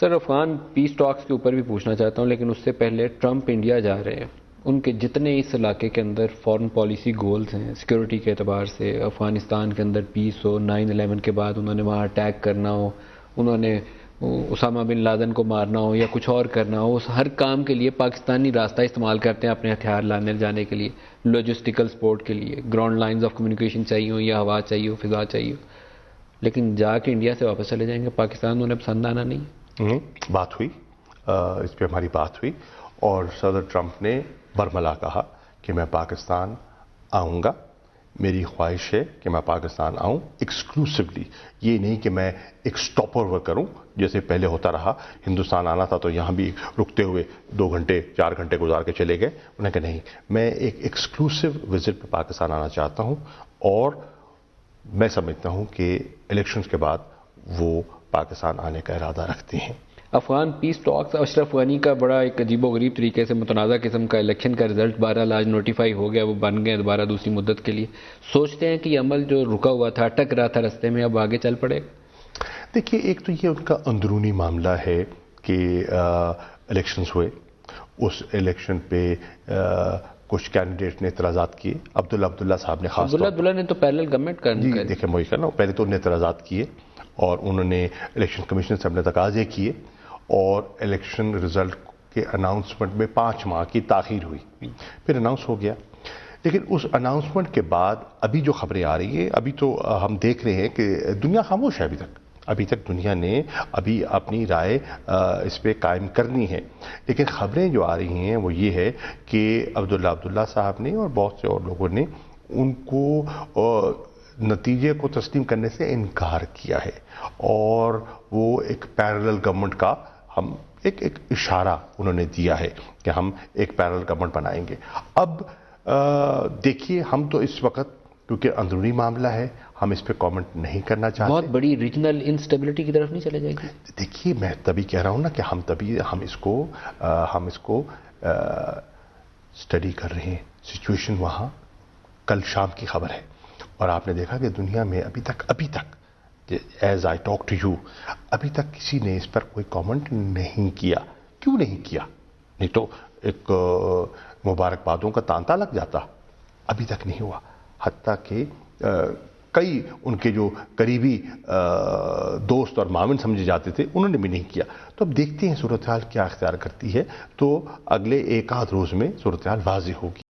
سر افغان پیس ٹاکس کے اوپر بھی پوچھنا چاہتا ہوں، لیکن اس سے پہلے ٹرمپ انڈیا جا رہے ہیں، ان کے جتنے اس علاقے کے اندر فارن پالیسی گولز ہیں سیکیورٹی کے اعتبار سے، افغانستان کے اندر پیس ہو، 9/11 کے بعد انہوں نے وہاں اٹیک کرنا ہو، انہوں نے اسامہ بن لادن کو مارنا ہو یا کچھ اور کرنا ہو، اس ہر کام کے لیے پاکستانی راستہ استعمال کرتے ہیں اپنے ہتھیار لانے جانے کے لیے، لاجسٹیکل سپورٹ کے لیے، گراؤنڈ لائنز آف کمیونیکیشن چاہیے ہو یا ہوا چاہیے ہو، فضا چاہیے ہو، لیکن جا کے انڈیا سے واپس چلے جائیں گے، پاکستان انہیں پسند آنا نہیں۔ بات ہوئی، اس پہ ہماری بات ہوئی، اور صدر ٹرمپ نے برملا کہا کہ میں پاکستان آؤں گا، میری خواہش ہے کہ میں پاکستان آؤں ایکسکلوسیولی، یہ نہیں کہ میں ایک سٹاپ اوور کروں جیسے پہلے ہوتا رہا، ہندوستان آنا تھا تو یہاں بھی رکتے ہوئے 2 گھنٹے 4 گھنٹے گزار کے چلے گئے، انہیں کہ نہیں، میں ایک ایکسکلوسیو وزٹ پہ پاکستان آنا چاہتا ہوں، اور میں سمجھتا ہوں کہ الیکشنز کے بعد وہ پاکستان آنے کا ارادہ رکھتے ہیں۔ افغان پیس ٹاکس، اشرف غنی کا بڑا ایک عجیب و غریب طریقے سے متنازع قسم کا الیکشن کا رزلٹ بہرحال آج نوٹیفائی ہو گیا، وہ بن گئے دوبارہ دوسری مدت کے لیے، سوچتے ہیں کہ یہ عمل جو رکا ہوا تھا، اٹک رہا تھا رستے میں، اب آگے چل پڑے گا؟ دیکھیے، ایک تو یہ ان کا اندرونی معاملہ ہے کہ الیکشنز ہوئے، اس الیکشن پہ کچھ کینڈیڈیٹ نے اعتراضات کیے، عبداللہ صاحب نے خاص عبداللہ نے تو پیرلل گورنمنٹ کرنا ہے۔ دیکھیں وہی کرنا، پہلے تو انہوں نے اعتراضات کیے اور انہوں نے الیکشن کمیشن سے اپنے تقاضے کیے، اور الیکشن رزلٹ کے اناؤنسمنٹ میں 5 ماہ کی تاخیر ہوئی، پھر اناؤنس ہو گیا، لیکن اس اناؤنسمنٹ کے بعد ابھی جو خبریں آ رہی ہیں، ابھی تو ہم دیکھ رہے ہیں کہ دنیا خاموش ہے، ابھی تک دنیا نے ابھی اپنی رائے اس پہ قائم کرنی ہے، لیکن خبریں جو آ رہی ہیں وہ یہ ہے کہ عبداللہ صاحب نے اور بہت سے اور لوگوں نے ان کو نتیجے کو تسلیم کرنے سے انکار کیا ہے، اور وہ ایک پیرلل گورنمنٹ کا ہم ایک اشارہ انہوں نے دیا ہے کہ ہم ایک پیرلل گورنمنٹ بنائیں گے۔ اب دیکھیے، ہم تو اس وقت کیونکہ اندرونی معاملہ ہے، ہم اس پہ کامنٹ نہیں کرنا چاہتے۔ بہت بڑی ریجنل انسٹیبلٹی کی طرف نہیں چلے جائے گی؟ دیکھیے، میں تبھی کہہ رہا ہوں نا کہ ہم اس کو اسٹڈی کر رہے ہیں، سچویشن وہاں کل شام کی خبر ہے، اور آپ نے دیکھا کہ دنیا میں ابھی تک as I talk to you ابھی تک کسی نے اس پر کوئی کامنٹ نہیں کیا۔ کیوں نہیں کیا؟ نہیں تو ایک مبارکبادوں کا تانتا لگ جاتا، ابھی تک نہیں ہوا، حتیٰ کہ کئی ان کے جو قریبی دوست اور معاون سمجھے جاتے تھے انہوں نے بھی نہیں کیا۔ تو اب دیکھتے ہیں صورتحال کیا اختیار کرتی ہے، تو اگلے 1 آدھ روز میں صورتحال واضح ہوگی۔